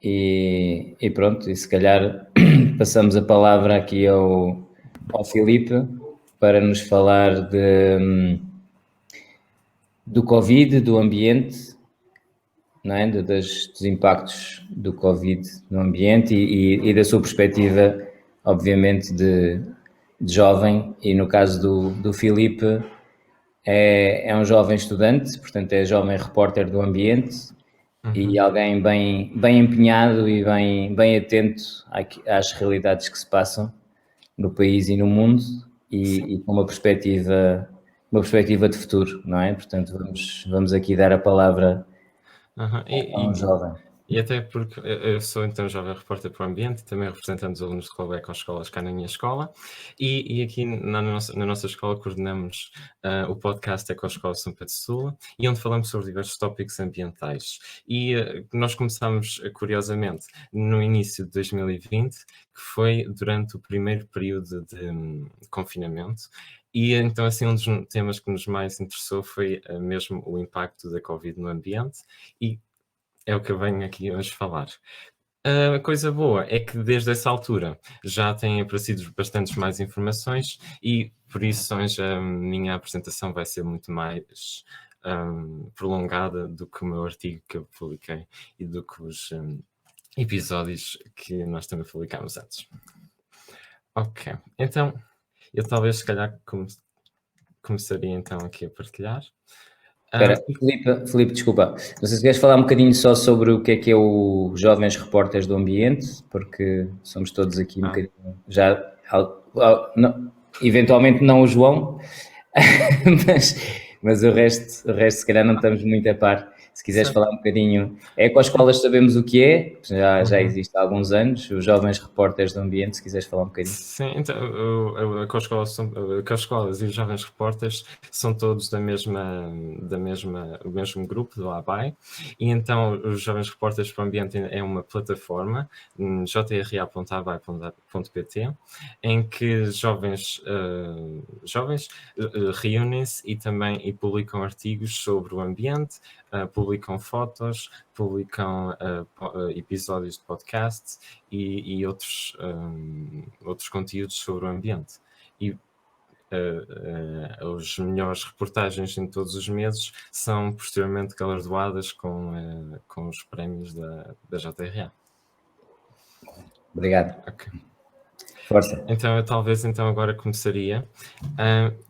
E pronto, e se calhar passamos a palavra aqui ao Filipe para nos falar do Covid, do ambiente, não é? Dos impactos do Covid no ambiente e da sua perspectiva, obviamente, de jovem. E no caso do Filipe, é um jovem estudante, portanto é jovem repórter do ambiente e alguém bem empenhado e bem atento às realidades que se passam no país e no mundo e com uma perspectiva de futuro, não é? Portanto, vamos aqui dar a palavra a um jovem. E até porque eu sou então jovem repórter para o ambiente, também representando os alunos de Clube Ecoescolas cá na minha escola, e aqui na nossa escola coordenamos o podcast Ecoescola São Pedro Sula, e onde falamos sobre diversos tópicos ambientais. E nós começamos, curiosamente, no início de 2020, que foi durante o primeiro período de confinamento, e então assim um dos temas que nos mais interessou foi mesmo o impacto da Covid no ambiente, e é o que eu venho aqui hoje falar. A coisa boa é que desde essa altura já têm aparecido bastantes mais informações e por isso hoje a minha apresentação vai ser muito mais prolongada do que o meu artigo que eu publiquei e do que os episódios que nós também publicámos antes. Ok, então eu talvez se calhar começaria então aqui a partilhar. Espera, Filipe, desculpa. Não sei se queres falar um bocadinho só sobre o que é o Jovens Repórteres do Ambiente, porque somos todos aqui um bocadinho já, eventualmente não o João, mas o resto se calhar não estamos muito a par. Se quiseres falar um bocadinho. Ecoescolas sabemos o que é, já existe há alguns anos, os Jovens Repórteres do Ambiente, se quiseres falar um bocadinho. Sim, então a Ecoescolas e os Jovens Repórteres são todos o mesmo grupo do ABAI, e então os Jovens Repórteres para o Ambiente é uma plataforma, jra.abai.pt, em que jovens reúnem-se e publicam artigos sobre o ambiente, publicam fotos, publicam episódios de podcast e outros conteúdos sobre o ambiente. E as melhores reportagens em todos os meses são posteriormente galardoadas com os prémios da JRA. Obrigado. Okay. Força. Então eu talvez agora começaria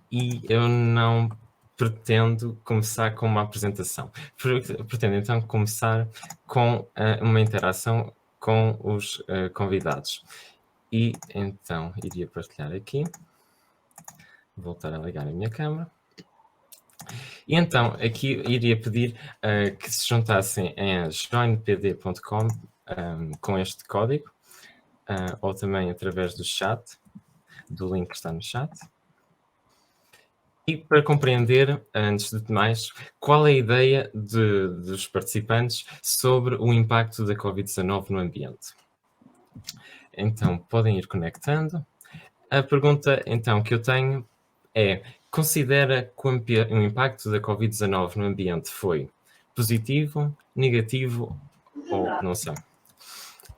e eu não pretendo começar com uma apresentação. Pretendo então começar com uma interação com os convidados. E então iria partilhar aqui, voltar a ligar a minha câmera. E então aqui iria pedir que se juntassem a joinpd.com com este código, ou também através do chat, do link que está no chat. E para compreender, antes de mais, qual é a ideia dos participantes sobre o impacto da Covid-19 no ambiente. Então, podem ir conectando. A pergunta, então, que eu tenho é: considera que o impacto da Covid-19 no ambiente foi positivo, negativo ou não sei?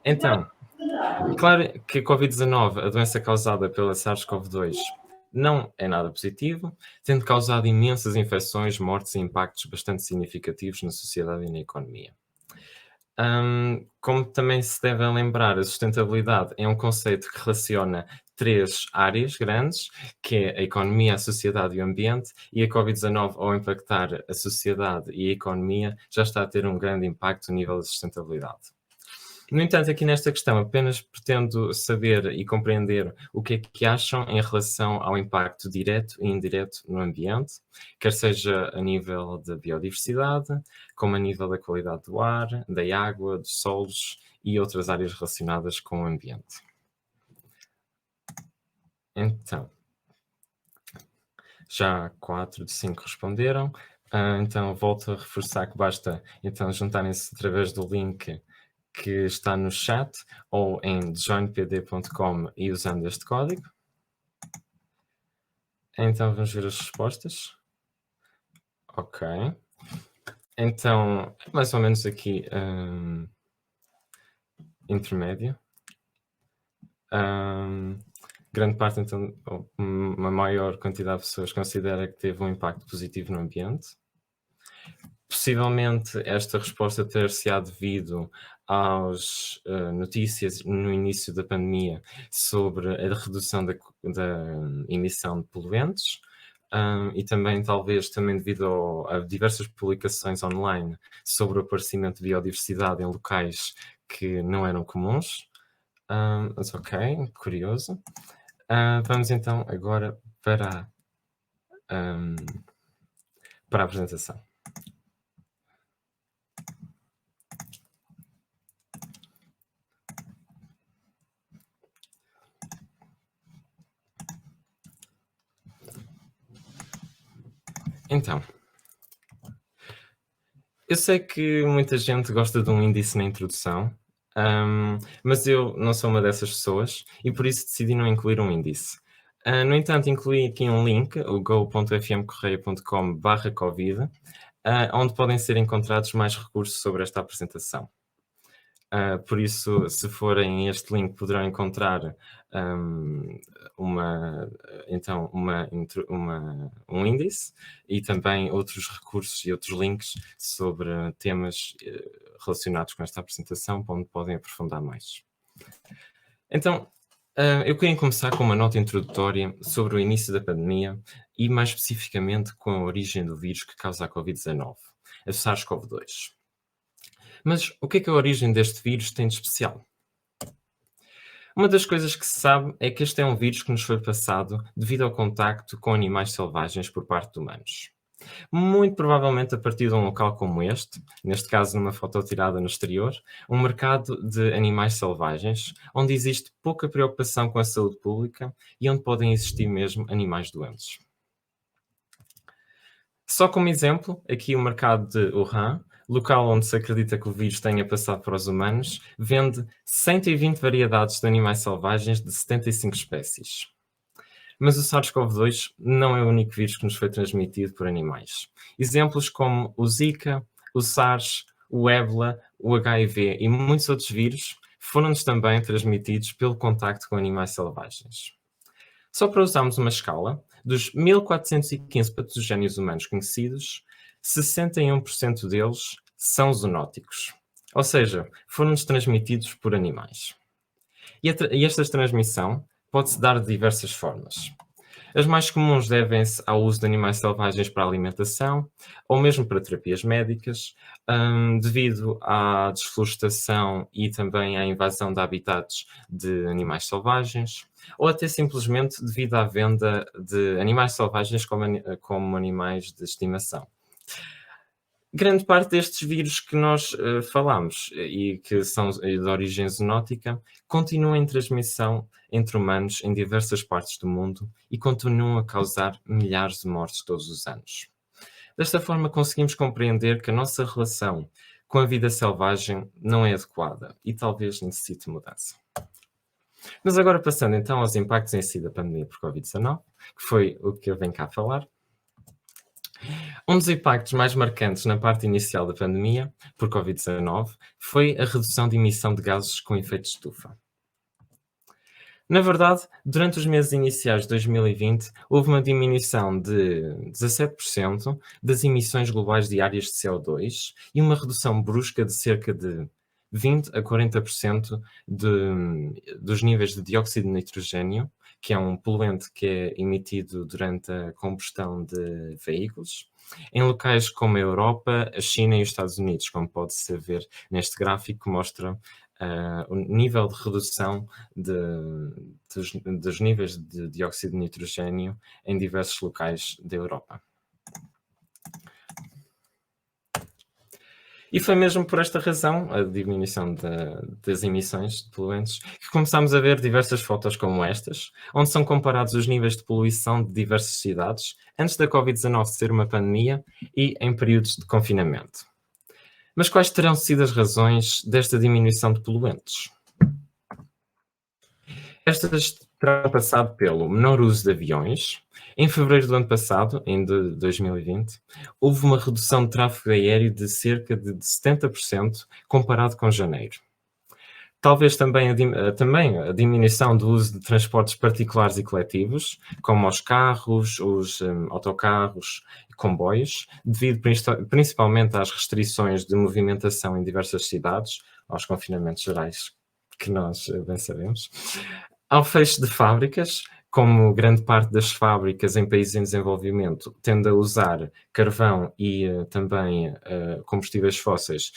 Então, claro que a Covid-19, a doença causada pela SARS-CoV-2, não é nada positivo, tendo causado imensas infecções, mortes e impactos bastante significativos na sociedade e na economia. Como também se deve lembrar, a sustentabilidade é um conceito que relaciona três áreas grandes, que é a economia, a sociedade e o ambiente, e a Covid-19, ao impactar a sociedade e a economia, já está a ter um grande impacto a nível de sustentabilidade. No entanto, aqui nesta questão, apenas pretendo saber e compreender o que é que acham em relação ao impacto direto e indireto no ambiente, quer seja a nível da biodiversidade, como a nível da qualidade do ar, da água, dos solos e outras áreas relacionadas com o ambiente. Então, já 4 de 5 responderam. Então, volto a reforçar que basta então juntarem-se através do link que está no chat ou em joinpd.com e usando este código. Então vamos ver as respostas. Ok. Então, mais ou menos aqui intermédio. Grande parte, então, uma maior quantidade de pessoas considera que teve um impacto positivo no ambiente. Possivelmente esta resposta ter-se-á devido às notícias no início da pandemia sobre a redução da emissão de poluentes, e também talvez também devido a diversas publicações online sobre o aparecimento de biodiversidade em locais que não eram comuns. Mas ok, curioso. Vamos então agora para a apresentação. Então, eu sei que muita gente gosta de um índice na introdução, mas eu não sou uma dessas pessoas e por isso decidi não incluir um índice. No entanto, incluí aqui um link, o go.fmcorreia.com/covid, onde podem ser encontrados mais recursos sobre esta apresentação. Por isso, se forem a este link, poderão encontrar um índice e também outros recursos e outros links sobre temas relacionados com esta apresentação, onde podem aprofundar mais. Então, eu queria começar com uma nota introdutória sobre o início da pandemia e, mais especificamente, com a origem do vírus que causa a Covid-19, a SARS-CoV-2. Mas o que é que a origem deste vírus tem de especial? Uma das coisas que se sabe é que este é um vírus que nos foi passado devido ao contacto com animais selvagens por parte de humanos. Muito provavelmente a partir de um local como este, neste caso numa foto tirada no exterior, um mercado de animais selvagens, onde existe pouca preocupação com a saúde pública e onde podem existir mesmo animais doentes. Só como exemplo, aqui o mercado de Wuhan, local onde se acredita que o vírus tenha passado para os humanos, vende 120 variedades de animais selvagens de 75 espécies. Mas o SARS-CoV-2 não é o único vírus que nos foi transmitido por animais. Exemplos como o Zika, o SARS, o ébola, o HIV e muitos outros vírus foram-nos também transmitidos pelo contacto com animais selvagens. Só para usarmos uma escala, dos 1415 patogénios humanos conhecidos, 61% deles são zoonóticos, ou seja, foram-nos transmitidos por animais. E esta transmissão pode-se dar de diversas formas. As mais comuns devem-se ao uso de animais selvagens para alimentação ou mesmo para terapias médicas, devido à desflorestação e também à invasão de habitats de animais selvagens, ou até simplesmente devido à venda de animais selvagens como animais de estimação. Grande parte destes vírus que nós falamos e que são de origem zoonótica continuam em transmissão entre humanos em diversas partes do mundo e continuam a causar milhares de mortes todos os anos. Desta forma, conseguimos compreender que a nossa relação com a vida selvagem não é adequada e talvez necessite mudança. Mas agora passando então aos impactos em si da pandemia por Covid-19, que foi o que eu venho cá falar. Um dos impactos mais marcantes na parte inicial da pandemia, por Covid-19, foi a redução de emissão de gases com efeito de estufa. Na verdade, durante os meses iniciais de 2020, houve uma diminuição de 17% das emissões globais diárias de CO2 e uma redução brusca de cerca de 20 a 40% dos níveis de dióxido de nitrogênio, que é um poluente que é emitido durante a combustão de veículos, em locais como a Europa, a China e os Estados Unidos, como pode-se ver neste gráfico que mostra o nível de redução dos níveis de dióxido de nitrogênio em diversos locais da Europa. E foi mesmo por esta razão, a diminuição das emissões de poluentes, que começámos a ver diversas fotos como estas, onde são comparados os níveis de poluição de diversas cidades antes da Covid-19 ser uma pandemia e em períodos de confinamento. Mas quais terão sido as razões desta diminuição de poluentes? Estas terão passado pelo menor uso de aviões. Em fevereiro do ano passado, em 2020, houve uma redução de tráfego aéreo de cerca de 70% comparado com janeiro. Talvez também a diminuição do uso de transportes particulares e coletivos, como os carros, os autocarros e comboios, devido principalmente às restrições de movimentação em diversas cidades, aos confinamentos gerais, que nós bem sabemos, ao fecho de fábricas, como grande parte das fábricas em países em desenvolvimento tende a usar carvão e também combustíveis fósseis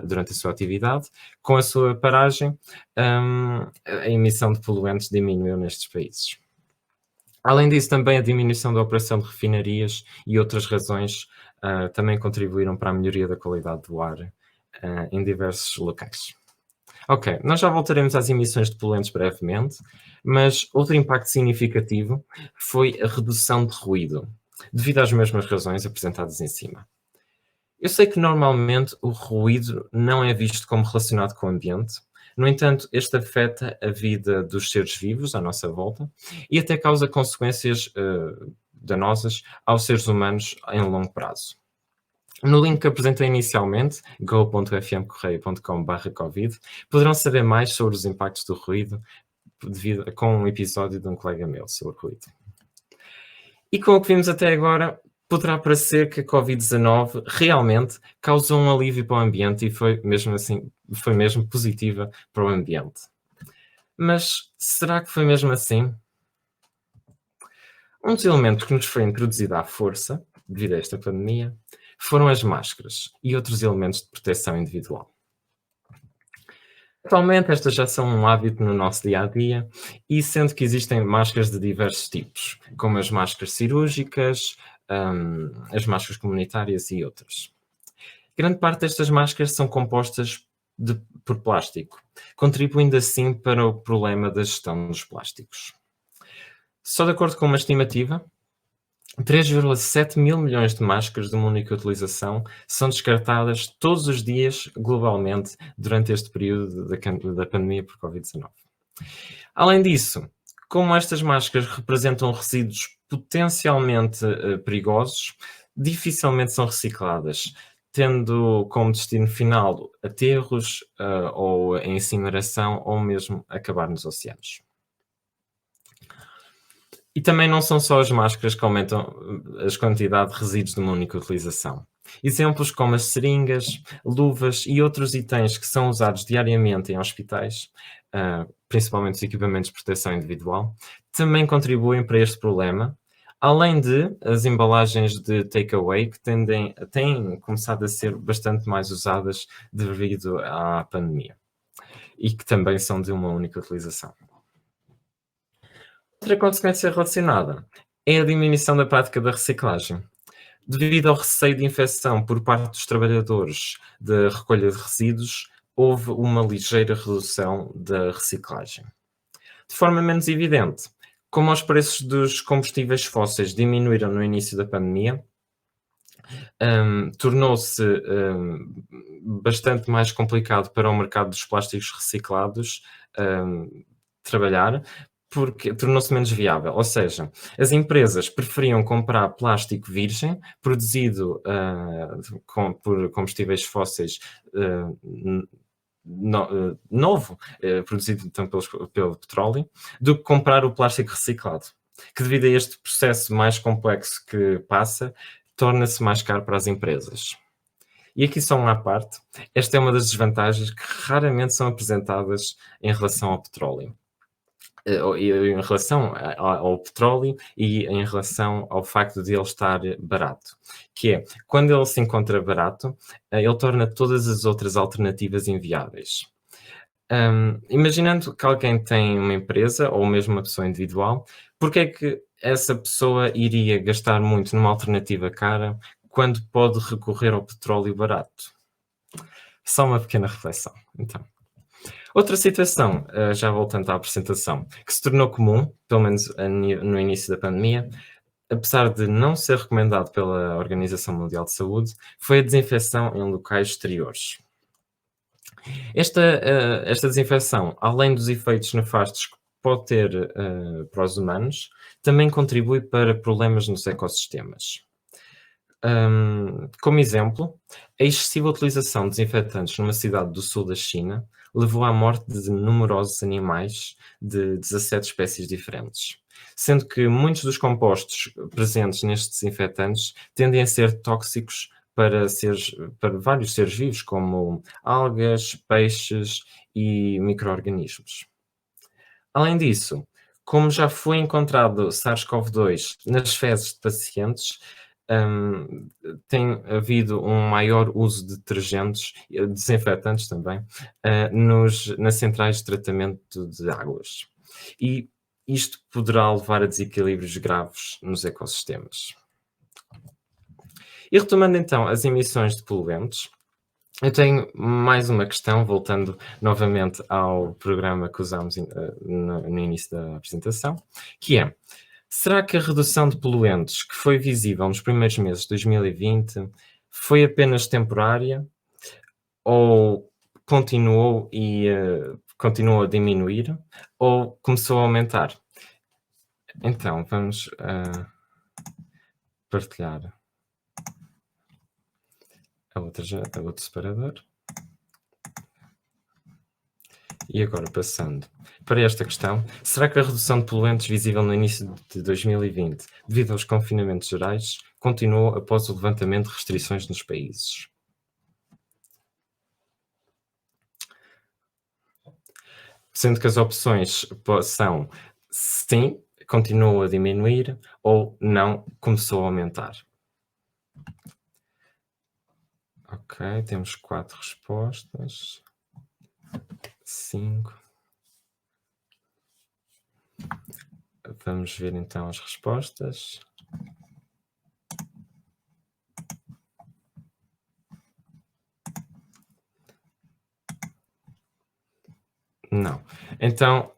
durante a sua atividade, com a sua paragem, a emissão de poluentes diminuiu nestes países. Além disso, também a diminuição da operação de refinarias e outras razões também contribuíram para a melhoria da qualidade do ar em diversos locais. Ok, nós já voltaremos às emissões de poluentes brevemente, mas outro impacto significativo foi a redução de ruído, devido às mesmas razões apresentadas em cima. Eu sei que normalmente o ruído não é visto como relacionado com o ambiente, no entanto, este afeta a vida dos seres vivos à nossa volta e até causa consequências danosas aos seres humanos em longo prazo. No link que apresentei inicialmente, go.fmcorreia.com/covid, poderão saber mais sobre os impactos do ruído com um episódio de um colega meu sobre ruído. E com o que vimos até agora, poderá parecer que a Covid-19 realmente causou um alívio para o ambiente e foi mesmo positiva para o ambiente. Mas será que foi mesmo assim? Um dos elementos que nos foi introduzido à força, devido a esta pandemia, foram as máscaras e outros elementos de proteção individual. Atualmente estas já são um hábito no nosso dia-a-dia e sendo que existem máscaras de diversos tipos, como as máscaras cirúrgicas, as máscaras comunitárias e outras. Grande parte destas máscaras são compostas por plástico, contribuindo assim para o problema da gestão dos plásticos. Só de acordo com uma estimativa, 3,7 mil milhões de máscaras de uma única utilização são descartadas todos os dias globalmente durante este período da pandemia por Covid-19. Além disso, como estas máscaras representam resíduos potencialmente perigosos, dificilmente são recicladas, tendo como destino final aterros ou a incineração ou mesmo acabar nos oceanos. E também não são só as máscaras que aumentam a quantidade de resíduos de uma única utilização. Exemplos como as seringas, luvas e outros itens que são usados diariamente em hospitais, principalmente os equipamentos de proteção individual, também contribuem para este problema, além de as embalagens de takeaway que têm começado a ser bastante mais usadas devido à pandemia e que também são de uma única utilização. Outra consequência relacionada é a diminuição da prática da reciclagem. Devido ao receio de infecção por parte dos trabalhadores da recolha de resíduos, houve uma ligeira redução da reciclagem. De forma menos evidente, como os preços dos combustíveis fósseis diminuíram no início da pandemia, tornou-se bastante mais complicado para o mercado dos plásticos reciclados trabalhar, porque tornou-se menos viável. Ou seja, as empresas preferiam comprar plástico virgem, produzido por combustíveis fósseis novo, produzido então pelo petróleo, do que comprar o plástico reciclado, que devido a este processo mais complexo que passa, torna-se mais caro para as empresas. E aqui só uma à parte, esta é uma das desvantagens que raramente são apresentadas em relação ao petróleo. Em relação ao petróleo e em relação ao facto de ele estar barato, que é, quando ele se encontra barato, ele torna todas as outras alternativas inviáveis. Imaginando que alguém tem uma empresa ou mesmo uma pessoa individual, porque é que essa pessoa iria gastar muito numa alternativa cara quando pode recorrer ao petróleo barato? Só uma pequena reflexão, então. Outra situação, já voltando à apresentação, que se tornou comum, pelo menos no início da pandemia, apesar de não ser recomendado pela Organização Mundial de Saúde, foi a desinfecção em locais exteriores. Esta desinfecção, além dos efeitos nefastos que pode ter para os humanos, também contribui para problemas nos ecossistemas. Como exemplo, a excessiva utilização de desinfetantes numa cidade do sul da China levou à morte de numerosos animais de 17 espécies diferentes, sendo que muitos dos compostos presentes nestes desinfetantes tendem a ser tóxicos para vários seres vivos, como algas, peixes e micro-organismos. Além disso, como já foi encontrado SARS-CoV-2 nas fezes de pacientes, hum, tem havido um maior uso de detergentes, desinfetantes também, nas centrais de tratamento de águas. E isto poderá levar a desequilíbrios graves nos ecossistemas. E retomando então as emissões de poluentes, eu tenho mais uma questão, voltando novamente ao programa que usámos no início da apresentação, que é: será que a redução de poluentes que foi visível nos primeiros meses de 2020 foi apenas temporária ou continuou a diminuir ou começou a aumentar? Então, vamos partilhar a outro separador. E agora, passando para esta questão, será que a redução de poluentes visível no início de 2020, devido aos confinamentos gerais, continuou após o levantamento de restrições nos países? Sendo que as opções são sim, continuou a diminuir, ou não, começou a aumentar. Ok, temos 4 respostas. 5. Vamos ver então as respostas. Não. Então,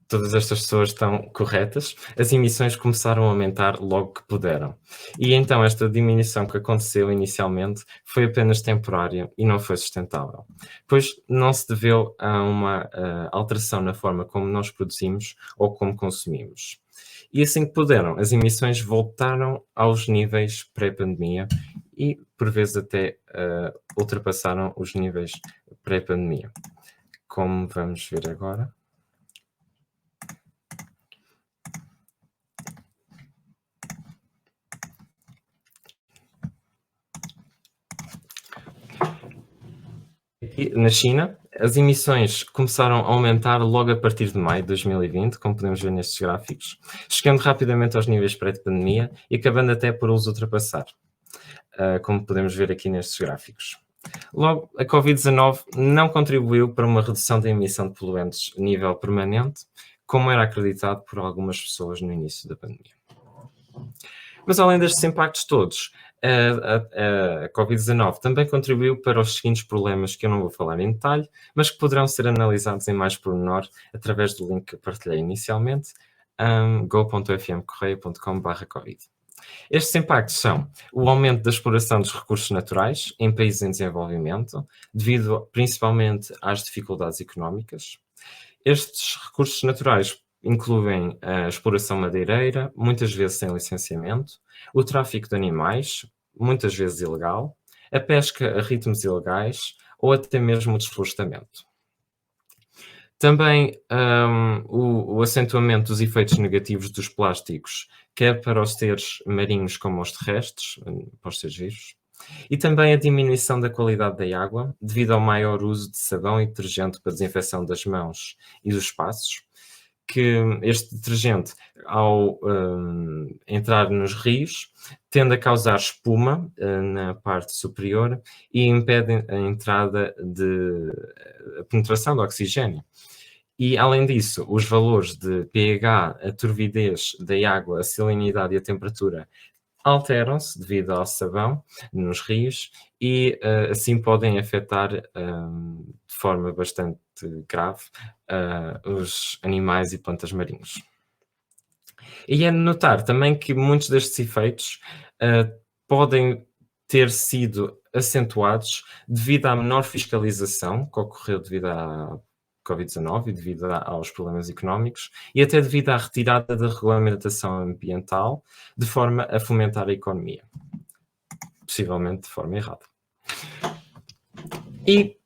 todas estas pessoas estão corretas. As emissões começaram a aumentar logo que puderam. E então esta diminuição que aconteceu inicialmente foi apenas temporária e não foi sustentável, pois não se deveu a uma alteração na forma como nós produzimos ou como consumimos. E assim que puderam, as emissões voltaram aos níveis pré-pandemia e, por vezes, até ultrapassaram os níveis pré-pandemia, como vamos ver agora. Aqui na China, as emissões começaram a aumentar logo a partir de maio de 2020, como podemos ver nestes gráficos, chegando rapidamente aos níveis pré-pandemia e acabando até por os ultrapassar, como podemos ver aqui nestes gráficos. Logo, a Covid-19 não contribuiu para uma redução da emissão de poluentes a nível permanente, como era acreditado por algumas pessoas no início da pandemia. Mas além destes impactos todos, a Covid-19 também contribuiu para os seguintes problemas que eu não vou falar em detalhe, mas que poderão ser analisados em mais pormenor através do link que partilhei inicialmente, go.fmcorreia.com/covid. Estes impactos são o aumento da exploração dos recursos naturais em países em desenvolvimento, devido principalmente às dificuldades económicas. Estes recursos naturais incluem a exploração madeireira, muitas vezes sem licenciamento, o tráfico de animais, muitas vezes ilegal, a pesca a ritmos ilegais ou até mesmo o desflorestamento. Também o acentuamento dos efeitos negativos dos plásticos, quer para os seres marinhos como os terrestres, para os seres vivos, e também a diminuição da qualidade da água, devido ao maior uso de sabão e detergente para desinfecção das mãos e dos espaços, que este detergente, ao entrar nos rios, tende a causar espuma na parte superior e impede a entrada a penetração do oxigênio. E, além disso, os valores de pH, a turbidez da água, a salinidade e a temperatura alteram-se devido ao sabão nos rios e assim podem afetar de forma bastante grave os animais e plantas marinhos. E é de notar também que muitos destes efeitos podem ter sido acentuados devido à menor fiscalização que ocorreu devido à Covid-19 e devido aos problemas económicos e até devido à retirada da regulamentação ambiental de forma a fomentar a economia, possivelmente de forma errada. E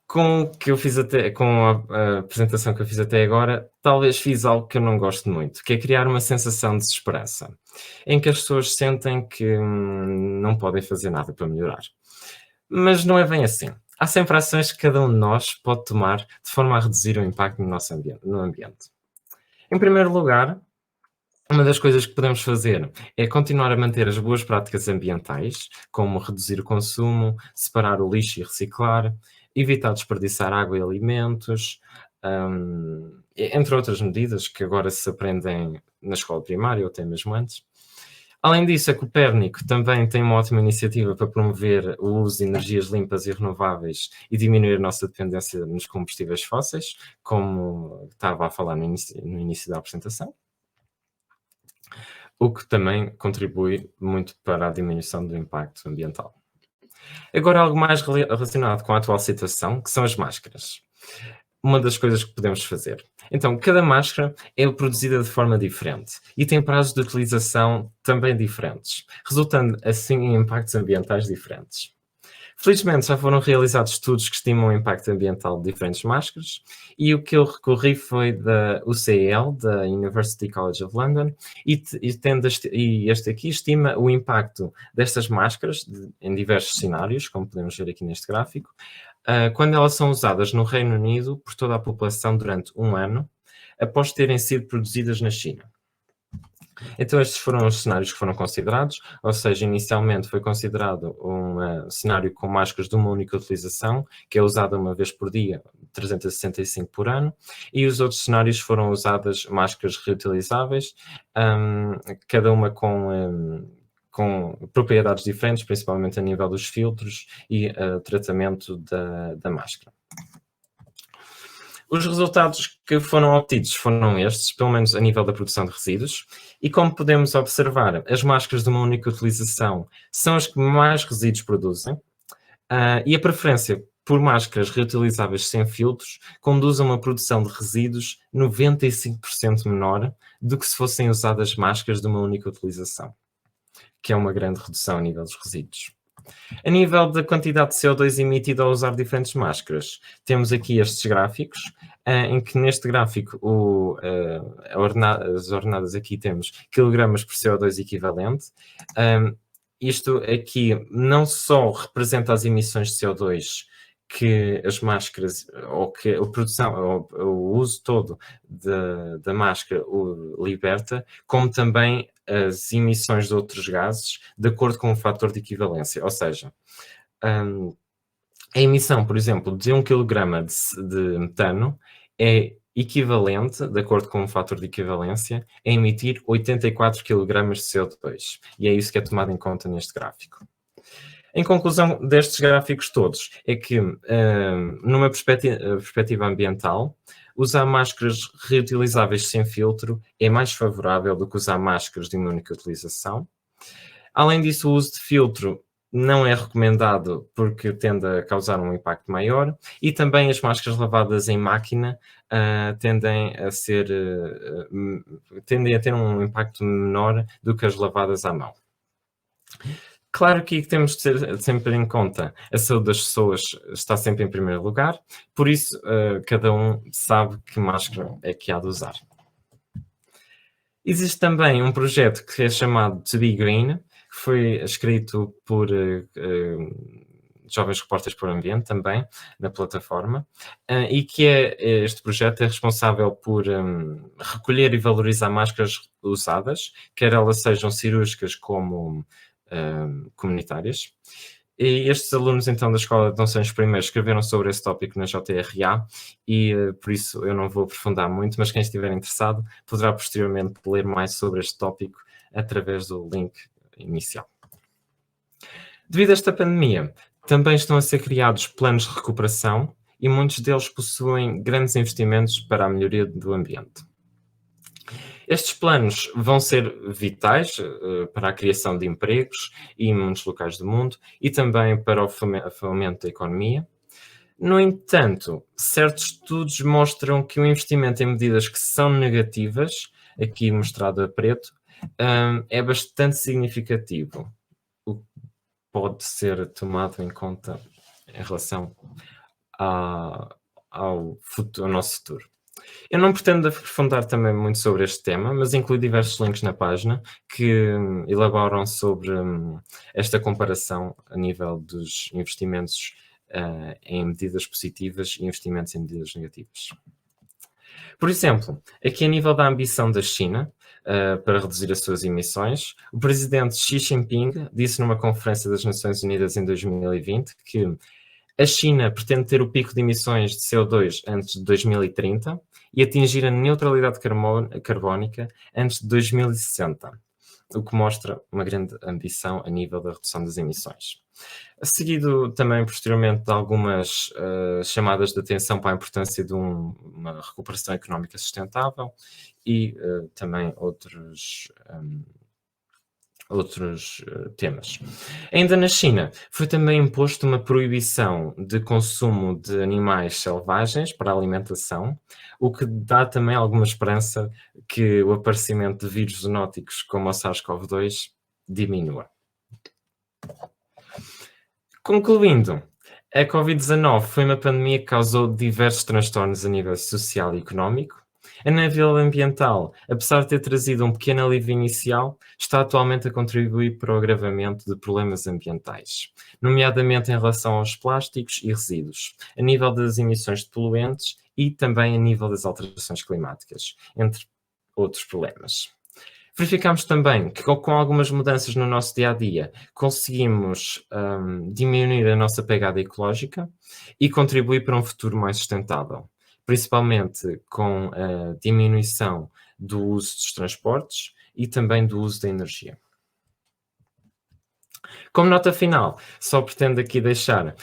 Com o que eu fiz com a apresentação que eu fiz até agora, talvez fiz algo que eu não gosto muito, que é criar uma sensação de desesperança, em que as pessoas sentem que não podem fazer nada para melhorar. Mas não é bem assim. Há sempre ações que cada um de nós pode tomar de forma a reduzir o impacto no ambiente. Em primeiro lugar, uma das coisas que podemos fazer é continuar a manter as boas práticas ambientais, como reduzir o consumo, separar o lixo e reciclar, evitar desperdiçar água e alimentos, entre outras medidas que agora se aprendem na escola primária ou até mesmo antes. Além disso, a Copérnico também tem uma ótima iniciativa para promover o uso de energias limpas e renováveis e diminuir a nossa dependência nos combustíveis fósseis, como estava a falar no início da apresentação, o que também contribui muito para a diminuição do impacto ambiental. Agora, algo mais relacionado com a atual situação, que são as máscaras. Uma das coisas que podemos fazer. Então, cada máscara é produzida de forma diferente e tem prazos de utilização também diferentes, resultando assim em impactos ambientais diferentes. Felizmente já foram realizados estudos que estimam o impacto ambiental de diferentes máscaras e o que eu recorri foi da UCL, da University College of London, e este aqui estima o impacto destas máscaras em diversos cenários, como podemos ver aqui neste gráfico, quando elas são usadas no Reino Unido por toda a população durante um ano, após terem sido produzidas na China. Então estes foram os cenários que foram considerados, ou seja, inicialmente foi considerado um cenário com máscaras de uma única utilização, que é usada uma vez por dia, 365 por ano, e os outros cenários foram usadas máscaras reutilizáveis, cada uma com propriedades diferentes, principalmente a nível dos filtros e tratamento da máscara. Os resultados que foram obtidos foram estes, pelo menos a nível da produção de resíduos, e como podemos observar, as máscaras de uma única utilização são as que mais resíduos produzem, e a preferência por máscaras reutilizáveis sem filtros conduz a uma produção de resíduos 95% menor do que se fossem usadas máscaras de uma única utilização, que é uma grande redução a nível dos resíduos. A nível da quantidade de CO2 emitida ao usar diferentes máscaras, temos aqui estes gráficos, em que neste gráfico as ordenadas aqui temos quilogramas por CO2 equivalente. Isto aqui não só representa as emissões de CO2 que as máscaras, ou que a produção, ou o uso todo da máscara o liberta, como também as emissões de outros gases, de acordo com o fator de equivalência. Ou seja, a emissão, por exemplo, de 1 kg de metano é equivalente, de acordo com o fator de equivalência, a emitir 84 kg de CO2. E é isso que é tomado em conta neste gráfico. Em conclusão destes gráficos todos, é que, numa perspectiva ambiental, usar máscaras reutilizáveis sem filtro é mais favorável do que usar máscaras de uma única utilização. Além disso, o uso de filtro não é recomendado porque tende a causar um impacto maior, e também as máscaras lavadas em máquina tendem a ter um impacto menor do que as lavadas à mão. Claro que temos de ter sempre em conta a saúde das pessoas está sempre em primeiro lugar, por isso cada um sabe que máscara é que há de usar. Existe também um projeto que é chamado To Be Green, que foi escrito por jovens repórteres por ambiente também, na plataforma, e que este projeto é responsável por recolher e valorizar máscaras usadas, quer elas sejam cirúrgicas como comunitárias. E estes alunos, então, da Escola de Dom Sancho I escreveram sobre esse tópico na JRA e, por isso, eu não vou aprofundar muito, mas quem estiver interessado poderá posteriormente ler mais sobre este tópico através do link inicial. Devido a esta pandemia, também estão a ser criados planos de recuperação e muitos deles possuem grandes investimentos para a melhoria do ambiente. Estes planos vão ser vitais para a criação de empregos em muitos locais do mundo e também para o fomento da economia. No entanto, certos estudos mostram que o investimento em medidas que são negativas, aqui mostrado a preto, é bastante significativo, o que pode ser tomado em conta em relação ao nosso futuro. Eu não pretendo aprofundar também muito sobre este tema, mas incluo diversos links na página que elaboram sobre esta comparação a nível dos investimentos em medidas positivas e investimentos em medidas negativas. Por exemplo, aqui a nível da ambição da China para reduzir as suas emissões, o presidente Xi Jinping disse numa conferência das Nações Unidas em 2020 que a China pretende ter o pico de emissões de CO2 antes de 2030 e atingir a neutralidade carbónica antes de 2060, o que mostra uma grande ambição a nível da redução das emissões. Seguido também, posteriormente, de algumas chamadas de atenção para a importância de uma recuperação económica sustentável e também outros temas. Ainda na China, foi também imposto uma proibição de consumo de animais selvagens para alimentação, o que dá também alguma esperança que o aparecimento de vírus zoonóticos como o SARS-CoV-2 diminua. Concluindo, a Covid-19 foi uma pandemia que causou diversos transtornos a nível social e económico. A nível ambiental, apesar de ter trazido um pequeno alívio inicial, está atualmente a contribuir para o agravamento de problemas ambientais, nomeadamente em relação aos plásticos e resíduos, a nível das emissões de poluentes e também a nível das alterações climáticas, entre outros problemas. Verificamos também que com algumas mudanças no nosso dia-a-dia conseguimos diminuir a nossa pegada ecológica e contribuir para um futuro mais sustentável, principalmente com a diminuição do uso dos transportes e também do uso da energia. Como nota final, só pretendo aqui deixar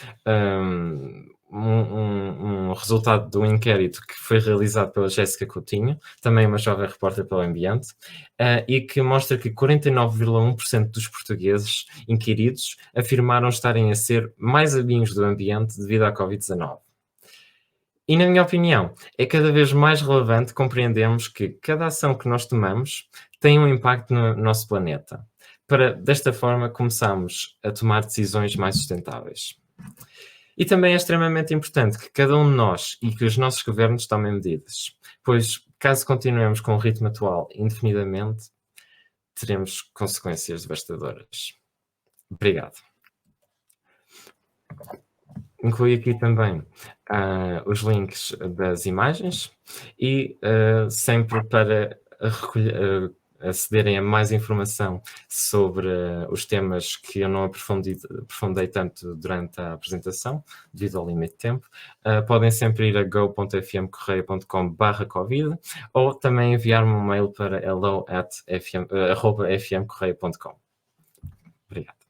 um resultado do inquérito que foi realizado pela Jéssica Coutinho, também uma jovem repórter pelo ambiente, e que mostra que 49,1% dos portugueses inquiridos afirmaram estarem a ser mais amigos do ambiente devido à Covid-19. E, na minha opinião, é cada vez mais relevante compreendermos que cada ação que nós tomamos tem um impacto no nosso planeta, para, desta forma, começarmos a tomar decisões mais sustentáveis. E também é extremamente importante que cada um de nós e que os nossos governos tomem medidas, pois, caso continuemos com o ritmo atual indefinidamente, teremos consequências devastadoras. Obrigado. Incluí aqui também os links das imagens e sempre para acederem a mais informação sobre os temas que eu não aprofundei tanto durante a apresentação, devido ao limite de tempo, podem sempre ir a go.fmcorreia.com/covid ou também enviar-me um mail para hello@fmcorreia.com. Obrigado.